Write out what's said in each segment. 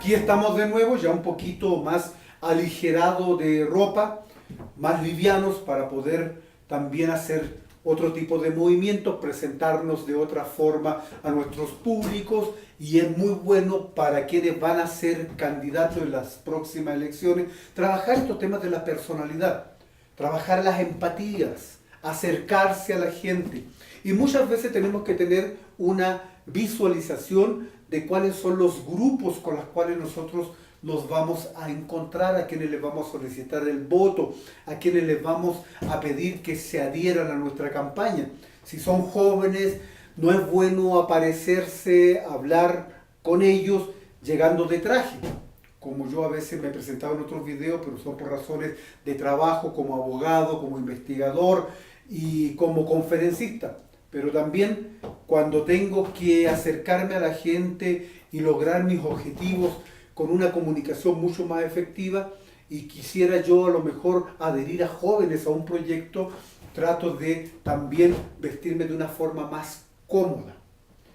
Aquí estamos de nuevo, ya un poquito más aligerado de ropa, más livianos para poder también hacer otro tipo de movimientos, presentarnos de otra forma a nuestros públicos, y es muy bueno para quienes van a ser candidatos en las próximas elecciones, trabajar estos temas de la personalidad, trabajar las empatías, acercarse a la gente. Y muchas veces tenemos que tener una visualización de cuáles son los grupos con los cuales nosotros nos vamos a encontrar, a quienes les vamos a solicitar el voto, a quienes les vamos a pedir que se adhieran a nuestra campaña. Si son jóvenes, no es bueno aparecerse, hablar con ellos llegando de traje, como yo a veces me he presentado en otros videos, pero son por razones de trabajo, como abogado, como investigador y como conferencista. Pero también cuando tengo que acercarme a la gente y lograr mis objetivos con una comunicación mucho más efectiva, y quisiera yo a lo mejor adherir a jóvenes a un proyecto, trato de también vestirme de una forma más cómoda.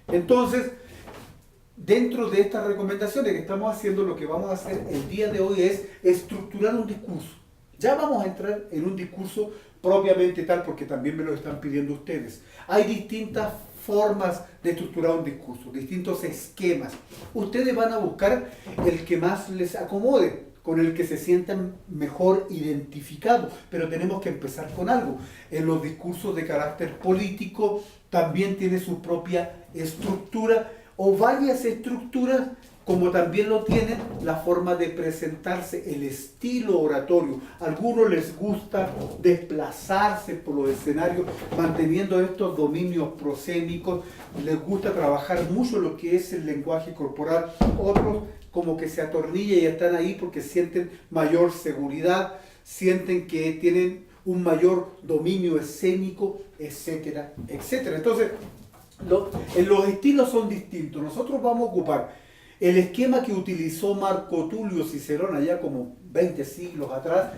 Entonces, dentro de estas recomendaciones que estamos haciendo, lo que vamos a hacer el día de hoy es estructurar un discurso. Ya vamos a entrar en un discurso propiamente tal, porque también me lo están pidiendo ustedes. Hay distintas formas de estructurar un discurso, distintos esquemas. Ustedes van a buscar el que más les acomode, con el que se sientan mejor identificados, pero tenemos que empezar con algo. En los discursos de carácter político también tiene su propia estructura o varias estructuras, como también lo tienen la forma de presentarse, el estilo oratorio. A algunos les gusta desplazarse por los escenarios manteniendo estos dominios prosémicos, les gusta trabajar mucho lo que es el lenguaje corporal, otros como que se atornillan y están ahí porque sienten mayor seguridad, sienten que tienen un mayor dominio escénico, etcétera, etcétera. Entonces, los estilos son distintos. Nosotros vamos a ocupar el esquema que utilizó Marco Tulio Cicerón allá como 20 siglos atrás,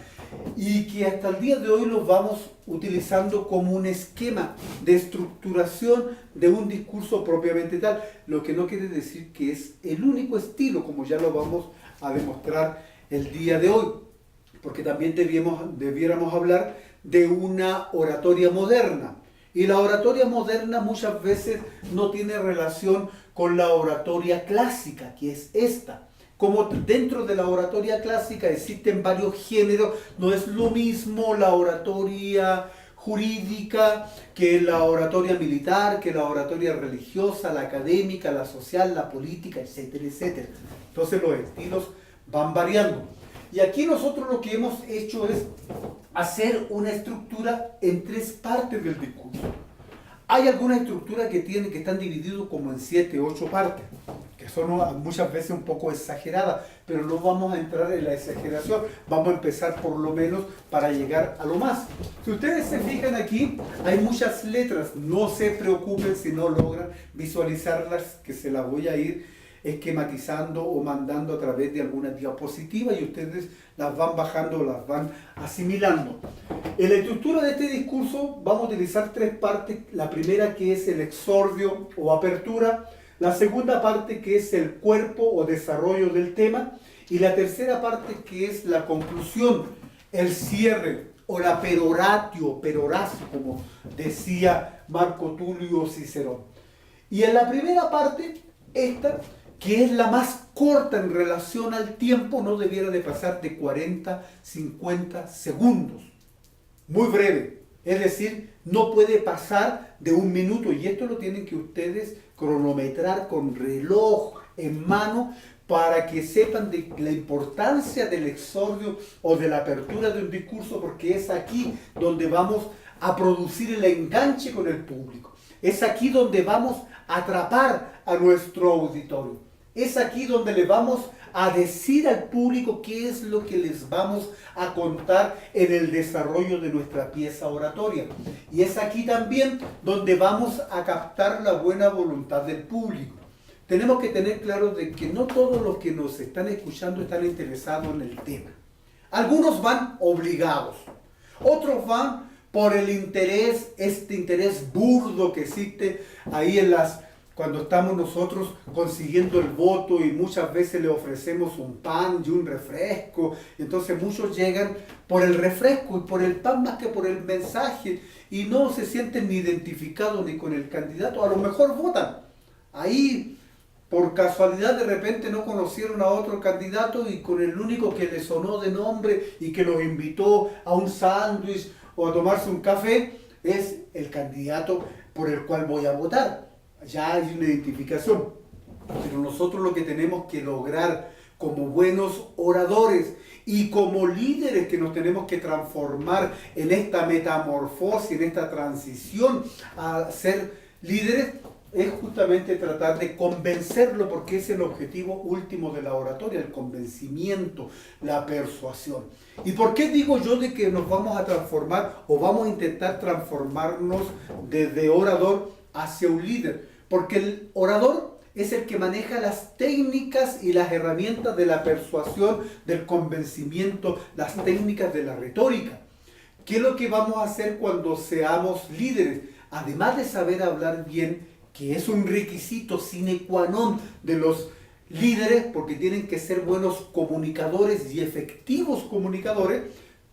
y que hasta el día de hoy los vamos utilizando como un esquema de estructuración de un discurso propiamente tal, lo que no quiere decir que es el único estilo, como ya lo vamos a demostrar el día de hoy, porque también debiéramos hablar de una oratoria moderna. Y la oratoria moderna muchas veces no tiene relación con la oratoria clásica, que es esta. Como dentro de la oratoria clásica existen varios géneros, no es lo mismo la oratoria jurídica que la oratoria militar, que la oratoria religiosa, la académica, la social, la política, etcétera, etcétera. Entonces los estilos van variando. Y aquí nosotros lo que hemos hecho es hacer una estructura en tres partes del discurso. Hay algunas estructuras que están divididos como en 7, 8 partes, que son muchas veces un poco exageradas, pero no vamos a entrar en la exageración, vamos a empezar por lo menos para llegar a lo más. Si ustedes se fijan aquí, hay muchas letras, no se preocupen si no logran visualizarlas, que se las voy a ir esquematizando o mandando a través de alguna diapositiva y ustedes las van bajando, las van asimilando. En la estructura de este discurso vamos a utilizar tres partes. La primera, que es el exordio o apertura, la segunda parte, que es el cuerpo o desarrollo del tema, y la tercera parte, que es la conclusión, el cierre o la peroratio, peroratio, como decía Marco Tulio Cicerón. Y en la primera parte, esta, que es la más corta en relación al tiempo, no debiera de pasar de 40, 50 segundos. Muy breve, es decir, no puede pasar de 1 minuto, y esto lo tienen que ustedes cronometrar con reloj en mano para que sepan de la importancia del exordio o de la apertura de un discurso, porque es aquí donde vamos a producir el enganche con el público. Es aquí donde vamos a atrapar a nuestro auditorio. Es aquí donde le vamos a decir al público qué es lo que les vamos a contar en el desarrollo de nuestra pieza oratoria. Y es aquí también donde vamos a captar la buena voluntad del público. Tenemos que tener claro de que no todos los que nos están escuchando están interesados en el tema. Algunos van obligados, otros van por el interés, este interés burdo que existe ahí en las cuando estamos nosotros consiguiendo el voto y muchas veces le ofrecemos un pan y un refresco. Entonces muchos llegan por el refresco y por el pan más que por el mensaje y no se sienten ni identificados ni con el candidato. A lo mejor votan. Ahí por casualidad de repente no conocieron a otro candidato y con el único que les sonó de nombre y que los invitó a un sándwich o a tomarse un café es el candidato por el cual voy a votar. Ya hay una identificación. Pero nosotros lo que tenemos que lograr como buenos oradores y como líderes que nos tenemos que transformar en esta metamorfosis, en esta transición a ser líderes, es justamente tratar de convencerlo, porque es el objetivo último de la oratoria, el convencimiento, la persuasión. ¿Y por qué digo yo de que nos vamos a transformar o vamos a intentar transformarnos desde orador hacia un líder? Porque el orador es el que maneja las técnicas y las herramientas de la persuasión, del convencimiento, las técnicas de la retórica. ¿Qué es lo que vamos a hacer cuando seamos líderes? Además de saber hablar bien, que es un requisito sine qua non de los líderes, porque tienen que ser buenos comunicadores y efectivos comunicadores,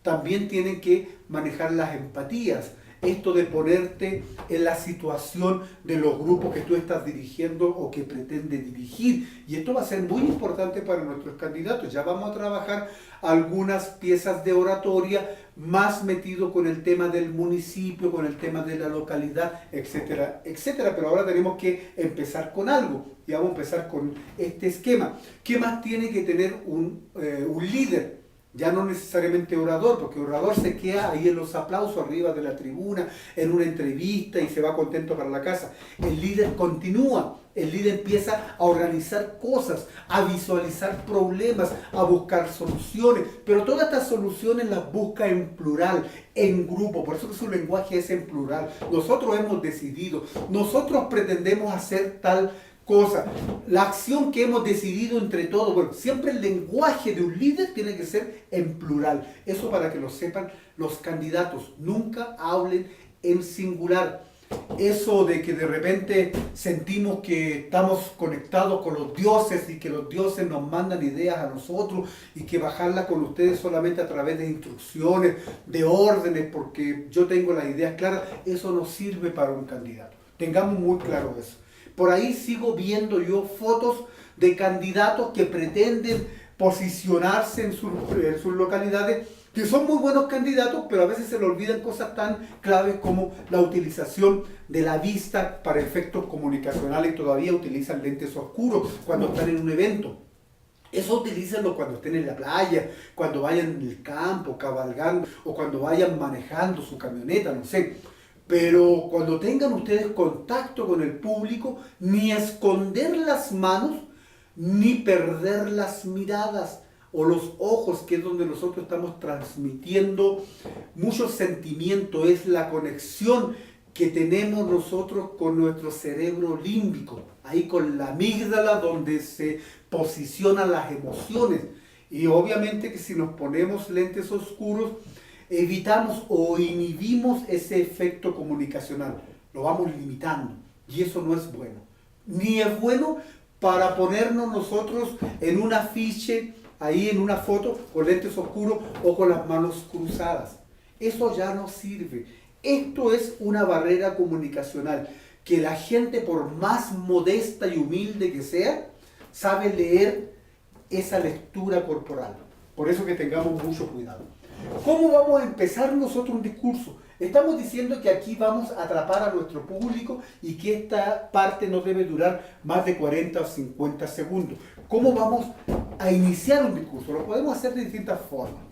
también tienen que manejar las empatías. Esto de ponerte en la situación de los grupos que tú estás dirigiendo o que pretende dirigir. Y esto va a ser muy importante para nuestros candidatos. Ya vamos a trabajar algunas piezas de oratoria más metido con el tema del municipio, con el tema de la localidad, etcétera, etcétera. Pero ahora tenemos que empezar con algo. Y vamos a empezar con este esquema. ¿Qué más tiene que tener un líder? Ya no necesariamente orador, porque orador se queda ahí en los aplausos arriba de la tribuna, en una entrevista y se va contento para la casa. El líder continúa, el líder empieza a organizar cosas, a visualizar problemas, a buscar soluciones, pero todas estas soluciones las busca en plural, en grupo, por eso que su lenguaje es en plural. Nosotros hemos decidido, nosotros pretendemos hacer tal cosa, la acción que hemos decidido entre todos. Bueno, siempre el lenguaje de un líder tiene que ser en plural. Eso para que lo sepan los candidatos. Nunca hablen en singular. Eso de que de repente sentimos que estamos conectados con los dioses y que los dioses nos mandan ideas a nosotros y que bajarlas con ustedes solamente a través de instrucciones, de órdenes, porque yo tengo las ideas claras, eso no sirve para un candidato. Tengamos muy claro eso. Por ahí sigo viendo yo fotos de candidatos que pretenden posicionarse en sus localidades, que son muy buenos candidatos, pero a veces se le olvidan cosas tan claves como la utilización de la vista para efectos comunicacionales. Todavía utilizan lentes oscuros cuando están en un evento. Eso utilícenlo cuando estén en la playa, cuando vayan en el campo, cabalgando, o cuando vayan manejando su camioneta, no sé. Pero cuando tengan ustedes contacto con el público, ni esconder las manos, ni perder las miradas o los ojos, que es donde nosotros estamos transmitiendo mucho sentimiento. Es la conexión que tenemos nosotros con nuestro cerebro límbico, ahí con la amígdala donde se posicionan las emociones. Y obviamente que si nos ponemos lentes oscuros, evitamos o inhibimos ese efecto comunicacional, lo vamos limitando y eso no es bueno. Ni es bueno para ponernos nosotros en un afiche, ahí en una foto, con lentes oscuros o con las manos cruzadas. Eso ya no sirve. Esto es una barrera comunicacional que la gente, por más modesta y humilde que sea, sabe leer esa lectura corporal. Por eso que tengamos mucho cuidado. ¿Cómo vamos a empezar nosotros un discurso? Estamos diciendo que aquí vamos a atrapar a nuestro público y que esta parte no debe durar más de 40 o 50 segundos. ¿Cómo vamos a iniciar un discurso? Lo podemos hacer de distintas formas.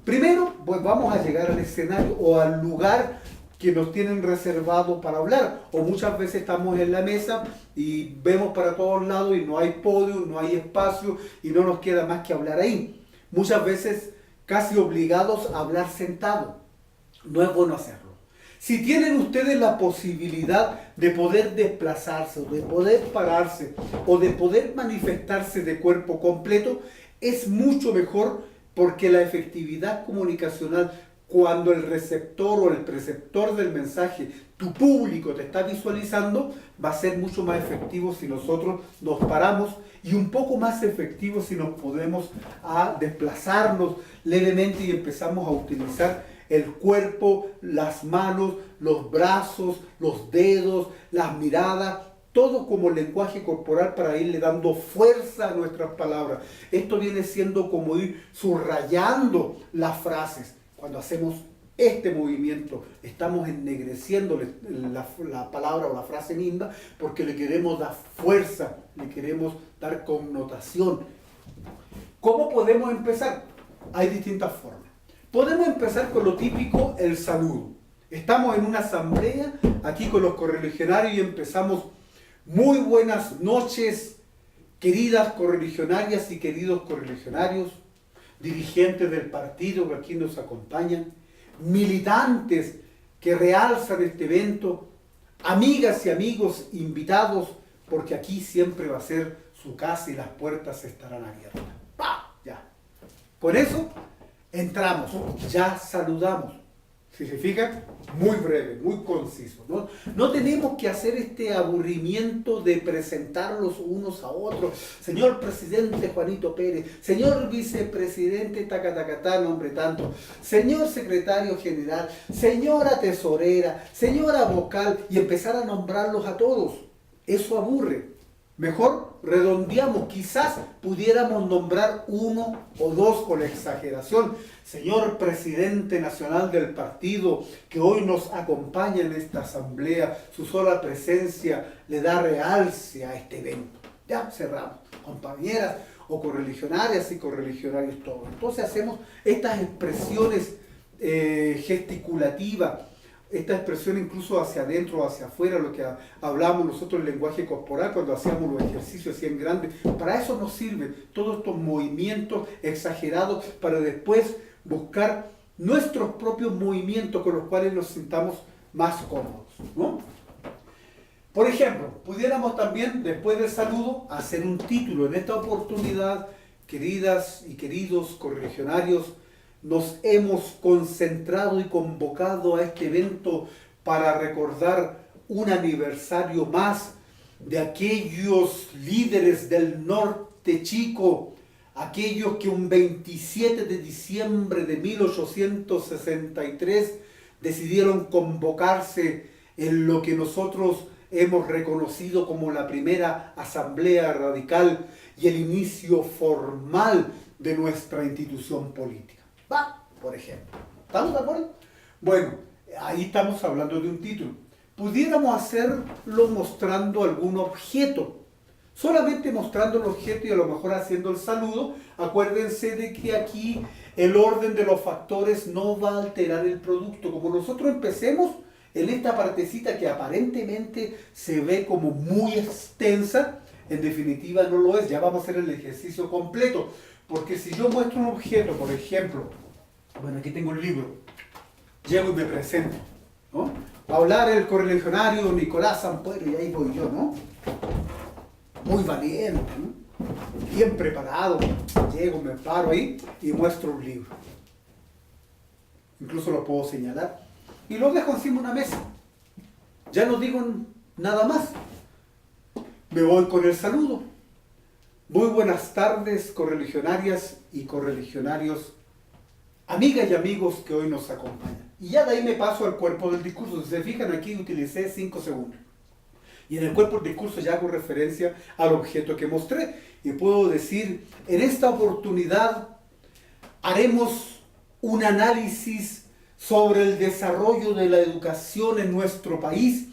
Primero, pues vamos a llegar al escenario o al lugar que nos tienen reservado para hablar. O muchas veces estamos en la mesa y vemos para todos lados y no hay podio, no hay espacio y no nos queda más que hablar ahí. Muchas veces casi obligados a hablar sentados. No es bueno hacerlo. Si tienen ustedes la posibilidad de poder desplazarse, o de poder pararse, o de poder manifestarse de cuerpo completo, es mucho mejor, porque la efectividad comunicacional cuando el receptor o el preceptor del mensaje, tu público te está visualizando, va a ser mucho más efectivo si nosotros nos paramos y un poco más efectivo si nos podemos desplazarnos levemente y empezamos a utilizar el cuerpo, las manos, los brazos, los dedos, las miradas, todo como lenguaje corporal para irle dando fuerza a nuestras palabras. Esto viene siendo como ir subrayando las frases. Cuando hacemos este movimiento, estamos ennegreciendo la palabra o la frase misma porque le queremos dar fuerza, le queremos dar connotación. ¿Cómo podemos empezar? Hay distintas formas. Podemos empezar con lo típico, el saludo. Estamos en una asamblea aquí con los correligionarios y empezamos: muy buenas noches, queridas correligionarias y queridos correligionarios, dirigentes del partido que aquí nos acompañan, militantes que realzan este evento, amigas y amigos invitados, porque aquí siempre va a ser su casa y las puertas estarán abiertas. ¡Pah! Ya. Con eso entramos, ya saludamos. Si se fijan, muy breve, muy conciso, ¿no? No tenemos que hacer este aburrimiento de presentarlos unos a otros. Señor presidente Juanito Pérez, señor vicepresidente Tacatacatá, nombre tanto, señor secretario general, señora tesorera, señora vocal, y empezar a nombrarlos a todos. Eso aburre. Mejor redondeamos, quizás pudiéramos nombrar uno o dos con exageración. Señor presidente nacional del partido, que hoy nos acompaña en esta asamblea, su sola presencia le da realce a este evento. Ya cerramos, compañeras o correligionarias y correligionarios todos. Entonces hacemos estas expresiones gesticulativas, esta expresión incluso hacia adentro o hacia afuera, lo que hablamos nosotros el lenguaje corporal cuando hacíamos los ejercicios así en grande. Para eso nos sirven todos estos movimientos exagerados para después buscar nuestros propios movimientos con los cuales nos sintamos más cómodos, ¿no? Por ejemplo, pudiéramos también después del saludo hacer un título. En esta oportunidad, queridas y queridos correligionarios, nos hemos concentrado y convocado a este evento para recordar un aniversario más de aquellos líderes del norte chico, aquellos que un 27 de diciembre de 1863 decidieron convocarse en lo que nosotros hemos reconocido como la primera asamblea radical y el inicio formal de nuestra institución política. Va, por ejemplo. ¿Estamos de acuerdo? Bueno, ahí estamos hablando de un título. Pudiéramos hacerlo mostrando algún objeto. Solamente mostrando el objeto y a lo mejor haciendo el saludo. Acuérdense de que aquí el orden de los factores no va a alterar el producto. Como nosotros empecemos en esta partecita que aparentemente se ve como muy extensa, en definitiva no lo es. Ya vamos a hacer el ejercicio completo. Porque si yo muestro un objeto, por ejemplo, bueno, aquí tengo un libro, llego y me presento, ¿no? Va a hablar el correligionario Nicolás Ampuero y ahí voy yo, ¿no? Muy valiente, ¿no? Bien preparado. Llego, me paro ahí y muestro un libro. Incluso lo puedo señalar. Y lo dejo encima de una mesa. Ya no digo nada más. Me voy con el saludo. Muy buenas tardes, correligionarias y correligionarios, amigas y amigos que hoy nos acompañan. Y ya de ahí me paso al cuerpo del discurso. Si se fijan, aquí utilicé 5 segundos. Y en el cuerpo del discurso ya hago referencia al objeto que mostré. Y puedo decir, en esta oportunidad haremos un análisis sobre el desarrollo de la educación en nuestro país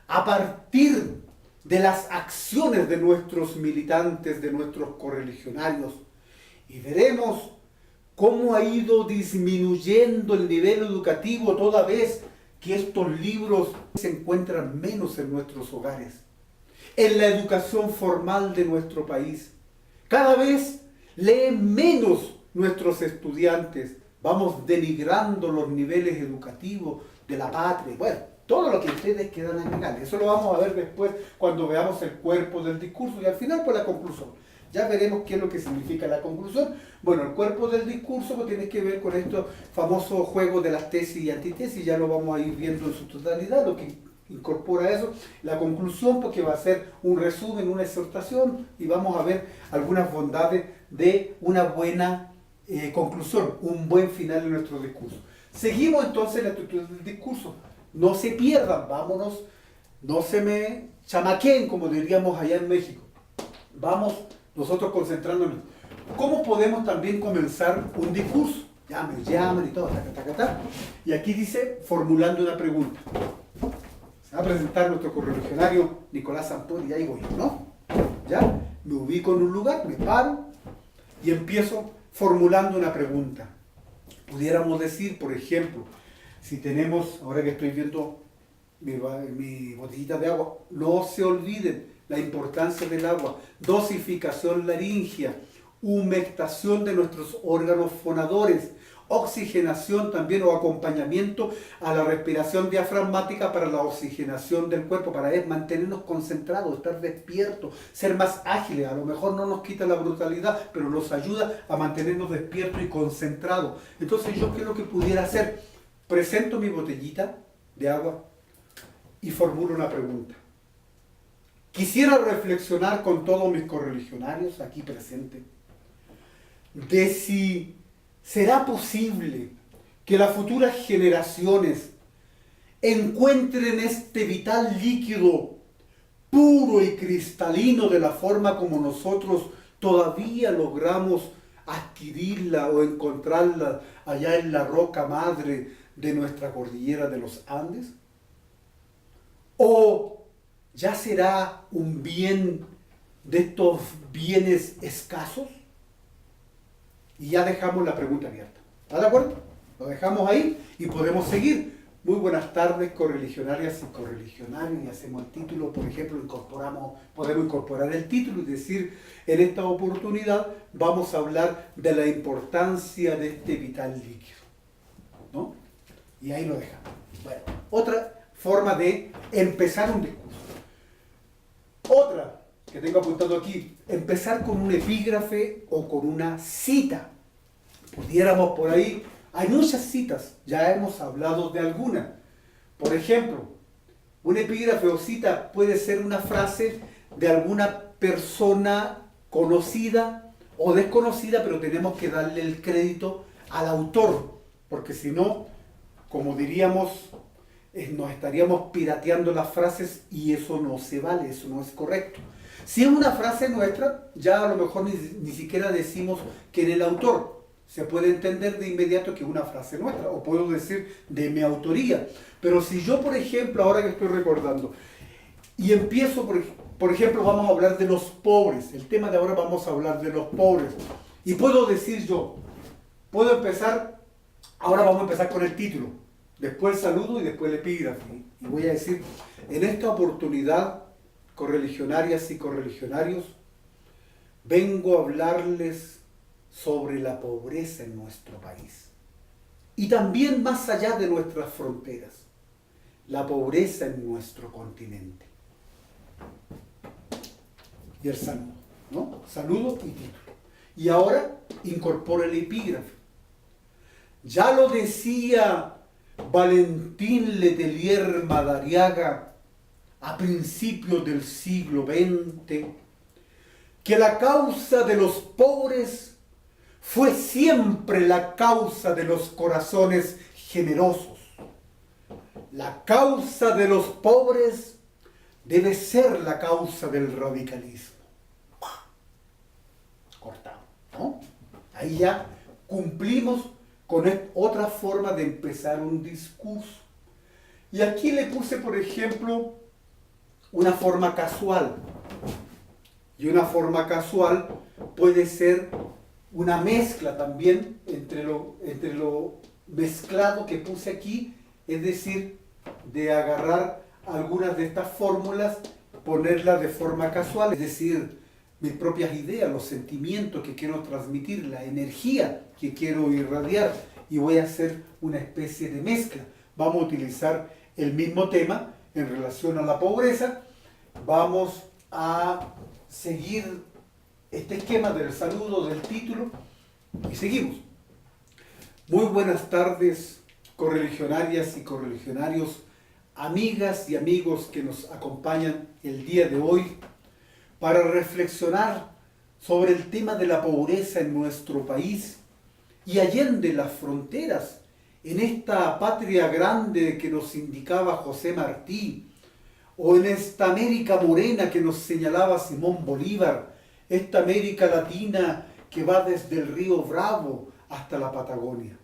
a partir de las acciones de nuestros militantes, de nuestros correligionarios. Y veremos cómo ha ido disminuyendo el nivel educativo toda vez que estos libros se encuentran menos en nuestros hogares. En la educación formal de nuestro país, cada vez leen menos nuestros estudiantes. Vamos denigrando los niveles educativos de la patria. Bueno, todo lo que ustedes quieran agregar. Eso lo vamos a ver después cuando veamos el cuerpo del discurso y al final por la conclusión. Ya veremos qué es lo que significa la conclusión. Bueno, el cuerpo del discurso pues, tiene que ver con estos famosos juegos de las tesis y antitesis, ya lo vamos a ir viendo en su totalidad, lo que incorpora eso. La conclusión, porque va a ser un resumen, una exhortación, y vamos a ver algunas bondades de una buena conclusión, un buen final de nuestro discurso. Seguimos entonces la estructura del discurso. No se pierdan, vámonos, no se me chamaqueen, como diríamos allá en México. Vamos nosotros concentrándonos. ¿Cómo podemos también comenzar un discurso? Ya me llaman y todo, y aquí dice, formulando una pregunta. Se va a presentar nuestro correligionario Nicolás Santoro y ahí voy, ¿no? Ya, me ubico en un lugar, me paro y empiezo formulando una pregunta. Pudiéramos decir, por ejemplo, si tenemos, ahora que estoy viendo mi botellita de agua, no se olviden la importancia del agua, dosificación laringea, humectación de nuestros órganos fonadores, oxigenación también o acompañamiento a la respiración diafragmática para la oxigenación del cuerpo, para mantenernos concentrados, estar despiertos, ser más ágiles. A lo mejor no nos quita la brutalidad, pero nos ayuda a mantenernos despiertos y concentrados. Entonces, ¿yo qué es lo que pudiera hacer? Presento mi botellita de agua y formulo una pregunta. Quisiera reflexionar con todos mis correligionarios aquí presentes de si será posible que las futuras generaciones encuentren este vital líquido puro y cristalino de la forma como nosotros todavía logramos adquirirla o encontrarla allá en la roca madre de nuestra cordillera de los Andes. ¿O ya será un bien de estos bienes escasos? Y ya dejamos la pregunta abierta. ¿Está de acuerdo? Lo dejamos ahí y podemos seguir. Muy buenas tardes, correligionarias y correligionarios. Y hacemos el título, por ejemplo, podemos incorporar el título y decir, en esta oportunidad vamos a hablar de la importancia de este vital líquido, ¿no? Y ahí lo dejamos. Bueno, otra forma de empezar un discurso. Otra que tengo apuntado aquí, empezar con un epígrafe o con una cita. Pudiéramos por ahí, hay muchas citas, ya hemos hablado de alguna. Por ejemplo, un epígrafe o cita puede ser una frase de alguna persona conocida o desconocida, pero tenemos que darle el crédito al autor, porque si no, como diríamos, nos estaríamos pirateando las frases y eso no se vale, eso no es correcto. Si es una frase nuestra, ya a lo mejor ni siquiera decimos quién es el autor. Se puede entender de inmediato que es una frase nuestra, o puedo decir de mi autoría. Pero si yo, por ejemplo, ahora que estoy recordando, y empiezo, por ejemplo, vamos a hablar de los pobres, el tema de ahora vamos a hablar de los pobres, y puedo decir yo, puedo empezar, ahora vamos a empezar con el título, después el saludo y después el epígrafe, y voy a decir, en esta oportunidad, correligionarias y correligionarios, vengo a hablarles sobre la pobreza en nuestro país y también más allá de nuestras fronteras, la pobreza en nuestro continente. Y el saludo, ¿no? Saludo y título. Y ahora incorporo el epígrafe. Ya lo decía Valentín Letelier Madariaga a principios del siglo XX, que la causa de los pobres fue siempre la causa de los corazones generosos. La causa de los pobres debe ser la causa del radicalismo. Cortado, ¿no? Ahí ya cumplimos con otra forma de empezar un discurso. Y aquí le puse, por ejemplo, una forma casual. Y una forma casual puede ser una mezcla también entre lo mezclado que puse aquí, es decir, de agarrar algunas de estas fórmulas, ponerlas de forma casual, es decir, mis propias ideas, los sentimientos que quiero transmitir, la energía que quiero irradiar, y voy a hacer una especie de mezcla. Vamos a utilizar el mismo tema en relación a la pobreza, vamos a seguir este esquema del saludo, del título, y seguimos. Muy buenas tardes, correligionarias y correligionarios, amigas y amigos que nos acompañan el día de hoy para reflexionar sobre el tema de la pobreza en nuestro país y allende las fronteras, en esta patria grande que nos indicaba José Martí, o en esta América morena que nos señalaba Simón Bolívar, esta América Latina que va desde el río Bravo hasta la Patagonia.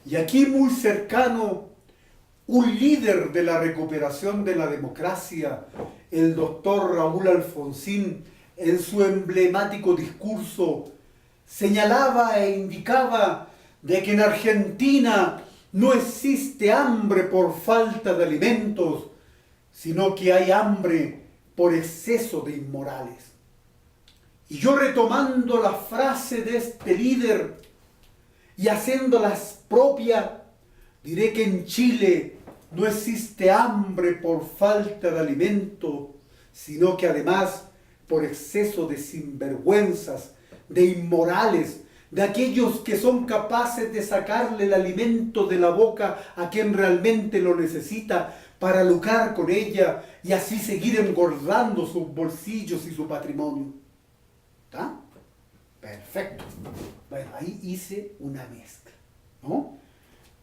Y aquí muy cercano, un líder de la recuperación de la democracia, el doctor Raúl Alfonsín, en su emblemático discurso, señalaba e indicaba de que en Argentina no existe hambre por falta de alimentos, sino que hay hambre por exceso de inmorales. Y yo, retomando la frase de este líder y haciéndolas propia, diré que en Chile no existe hambre por falta de alimento, sino que además por exceso de sinvergüenzas, de inmorales, de aquellos que son capaces de sacarle el alimento de la boca a quien realmente lo necesita para lucrar con ella y así seguir engordando sus bolsillos y su patrimonio. ¿Está? Perfecto. Bueno, ahí hice una mezcla, ¿no?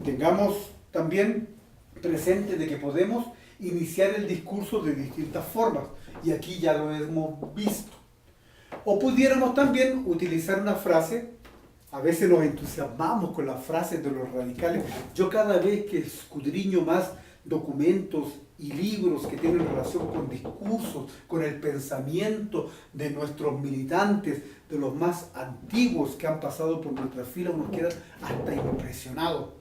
Tengamos también presente de que podemos iniciar el discurso de distintas formas, y aquí ya lo hemos visto. O pudiéramos también utilizar una frase. A veces nos entusiasmamos con las frases de los radicales. Yo cada vez que escudriño más documentos y libros que tienen relación con discursos, con el pensamiento de nuestros militantes, de los más antiguos que han pasado por nuestra fila, uno queda hasta impresionado,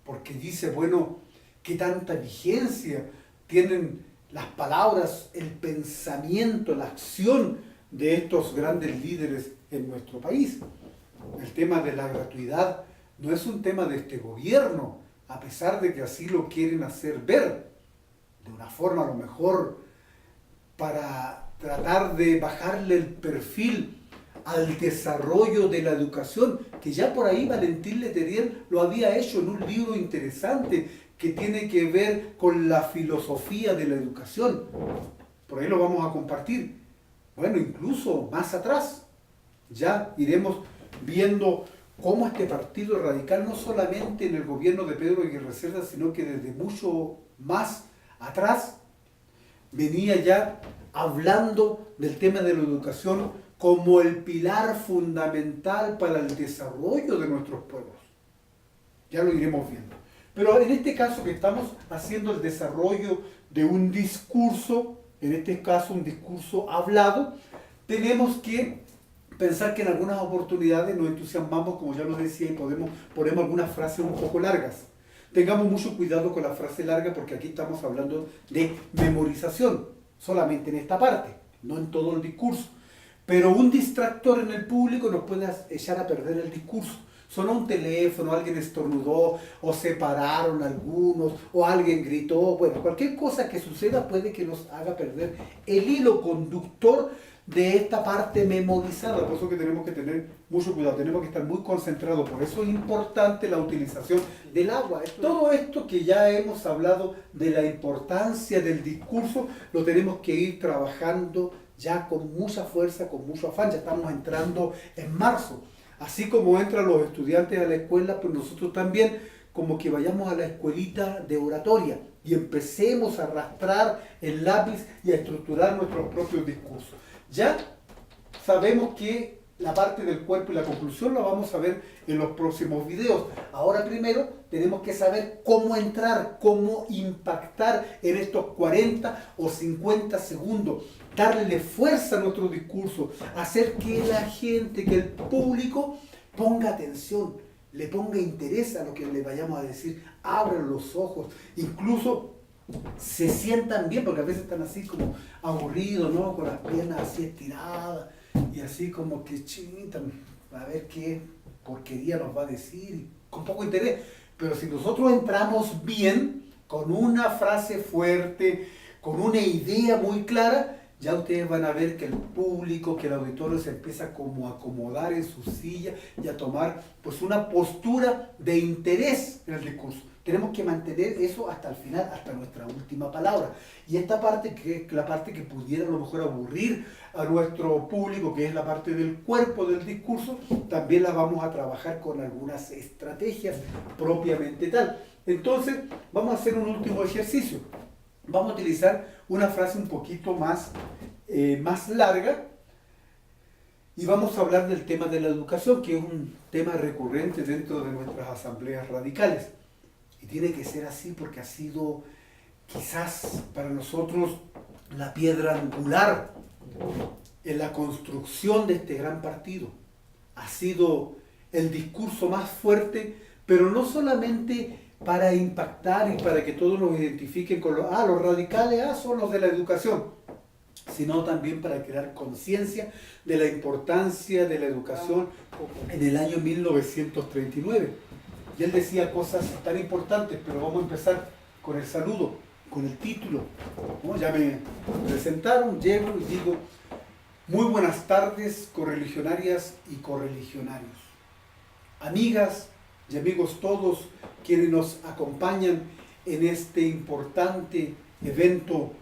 porque dice, bueno, qué tanta vigencia tienen las palabras, el pensamiento, la acción de estos grandes líderes en nuestro país. El tema de la gratuidad no es un tema de este gobierno, a pesar de que así lo quieren hacer ver, de una forma a lo mejor para tratar de bajarle el perfil al desarrollo de la educación, que ya por ahí Valentín Letelier lo había hecho en un libro interesante que tiene que ver con la filosofía de la educación. Por ahí lo vamos a compartir. Bueno, incluso más atrás, ya iremos viendo cómo este partido radical, no solamente en el gobierno de Pedro Aguirre Cerda, sino que desde mucho más atrás, venía ya hablando del tema de la educación como el pilar fundamental para el desarrollo de nuestros pueblos. Ya lo iremos viendo. Pero en este caso que estamos haciendo el desarrollo de un discurso, en este caso un discurso hablado, tenemos que pensar que en algunas oportunidades nos entusiasmamos, como ya lo decía, y ponemos algunas frases un poco largas. Tengamos mucho cuidado con la frase larga, porque aquí estamos hablando de memorización, solamente en esta parte, no en todo el discurso. Pero un distractor en el público nos puede echar a perder el discurso. Sonó un teléfono, alguien estornudó, o se pararon algunos, o alguien gritó. Bueno, cualquier cosa que suceda puede que nos haga perder el hilo conductor de esta parte memorizada. Por eso que tenemos que tener mucho cuidado, tenemos que estar muy concentrados. Por eso es importante la utilización del agua. Todo esto que ya hemos hablado de la importancia del discurso, lo tenemos que ir trabajando ya con mucha fuerza, con mucho afán. Ya estamos entrando en marzo. Así como entran los estudiantes a la escuela, pues nosotros también como que vayamos a la escuelita de oratoria y empecemos a arrastrar el lápiz y a estructurar nuestros propios discursos. Ya sabemos que la parte del cuerpo y la conclusión la vamos a ver en los próximos videos. Ahora primero tenemos que saber cómo entrar, cómo impactar en estos 40 o 50 segundos, darle fuerza a nuestro discurso, hacer que la gente, que el público ponga atención, le ponga interés a lo que le vayamos a decir, abran los ojos, incluso se sientan bien, porque a veces están así como aburridos, ¿no? Con las piernas así estiradas y así como que chintan, a ver qué porquería nos va a decir, con poco interés. Pero si nosotros entramos bien, con una frase fuerte, con una idea muy clara, ya ustedes van a ver que el público, que el auditorio se empieza como a acomodar en su silla y a tomar pues una postura de interés en el discurso. Tenemos que mantener eso hasta el final, hasta nuestra última palabra. Y esta parte, que es la parte que pudiera a lo mejor aburrir a nuestro público, que es la parte del cuerpo del discurso, también la vamos a trabajar con algunas estrategias propiamente tal. Entonces, vamos a hacer un último ejercicio. Vamos a utilizar una frase un poquito más larga y vamos a hablar del tema de la educación, que es un tema recurrente dentro de nuestras asambleas radicales. Y tiene que ser así porque ha sido quizás para nosotros la piedra angular en la construcción de este gran partido. Ha sido el discurso más fuerte, pero no solamente para impactar y para que todos nos identifiquen con los radicales son los de la educación, sino también para crear conciencia de la importancia de la educación en el año 1939. Y él decía cosas tan importantes, pero vamos a empezar con el saludo, con el título. ¿No? Ya me presentaron, llego y digo, muy buenas tardes, correligionarias y correligionarios. Amigas y amigos todos quienes nos acompañan en este importante evento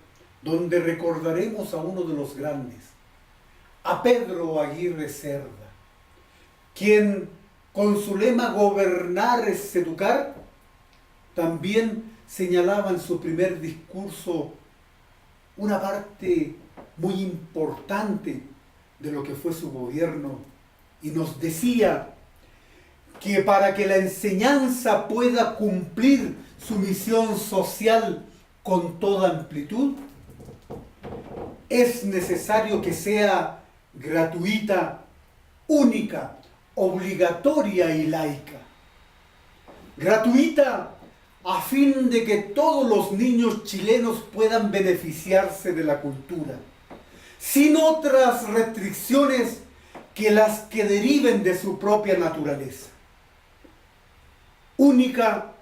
donde recordaremos a uno de los grandes, a Pedro Aguirre Cerda, quien con su lema "Gobernar es educar", también señalaba en su primer discurso una parte muy importante de lo que fue su gobierno y nos decía que para que la enseñanza pueda cumplir su misión social con toda amplitud, es necesario que sea gratuita, única, obligatoria y laica. Gratuita a fin de que todos los niños chilenos puedan beneficiarse de la cultura, sin otras restricciones que las que deriven de su propia naturaleza. Única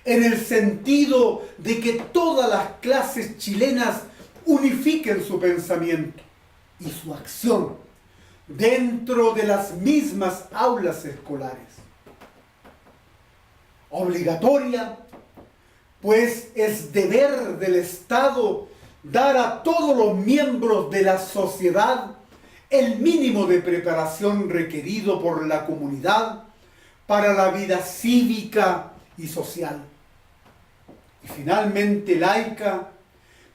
en el sentido de que todas las clases chilenas unifiquen su pensamiento y su acción dentro de las mismas aulas escolares. Obligatoria, pues es deber del Estado dar a todos los miembros de la sociedad el mínimo de preparación requerido por la comunidad para la vida cívica y social. Y finalmente laica,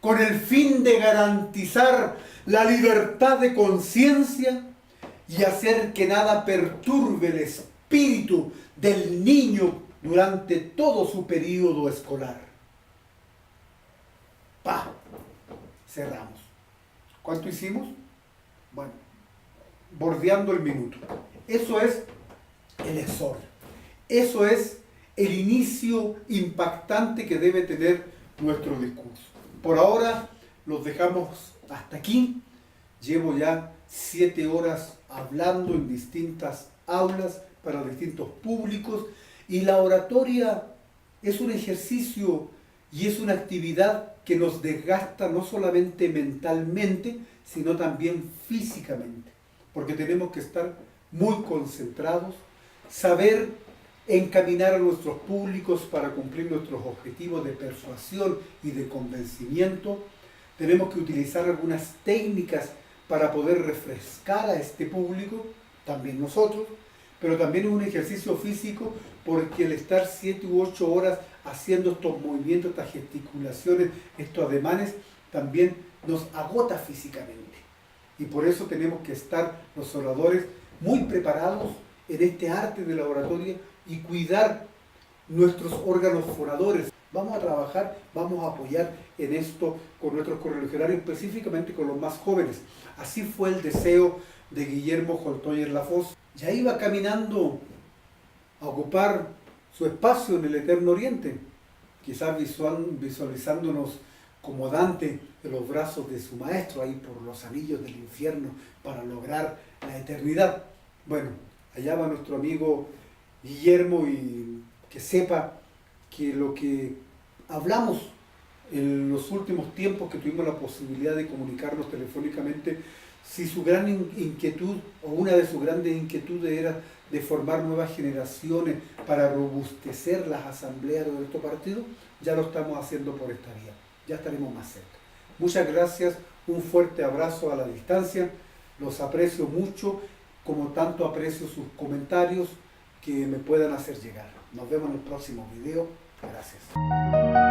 con el fin de garantizar la libertad de conciencia y hacer que nada perturbe el espíritu del niño durante todo su periodo escolar. Cerramos. ¿Cuánto hicimos? Bueno, bordeando el minuto. Eso es el exordio. Eso es el inicio impactante que debe tener nuestro discurso. Por ahora los dejamos hasta aquí. Llevo ya 7 horas hablando en distintas aulas para distintos públicos y la oratoria es un ejercicio y es una actividad que nos desgasta no solamente mentalmente, sino también físicamente, porque tenemos que estar muy concentrados, saber encaminar a nuestros públicos para cumplir nuestros objetivos de persuasión y de convencimiento. Tenemos que utilizar algunas técnicas para poder refrescar a este público, también nosotros, pero también es un ejercicio físico porque el estar 7 u 8 horas haciendo estos movimientos, estas gesticulaciones, estos ademanes, también nos agota físicamente. Y por eso tenemos que estar los oradores muy preparados en este arte de la oratoria y cuidar nuestros órganos fonadores. Vamos a trabajar, vamos a apoyar en esto con nuestros correligionarios, específicamente con los más jóvenes. Así fue el deseo de Guillermo Holtoyer Lafosse. Ya iba caminando a ocupar su espacio en el Eterno Oriente, quizás visualizándonos como Dante de los brazos de su maestro, ahí por los anillos del infierno para lograr la eternidad. Bueno, allá va nuestro amigo Guillermo y que sepa que lo que hablamos en los últimos tiempos que tuvimos la posibilidad de comunicarnos telefónicamente, si su gran inquietud o una de sus grandes inquietudes era de formar nuevas generaciones para robustecer las asambleas de nuestro partido, ya lo estamos haciendo por esta vía, ya estaremos más cerca. Muchas gracias, un fuerte abrazo a la distancia, los aprecio mucho, como tanto aprecio sus comentarios que me puedan hacer llegar. Nos vemos en el próximo video, gracias.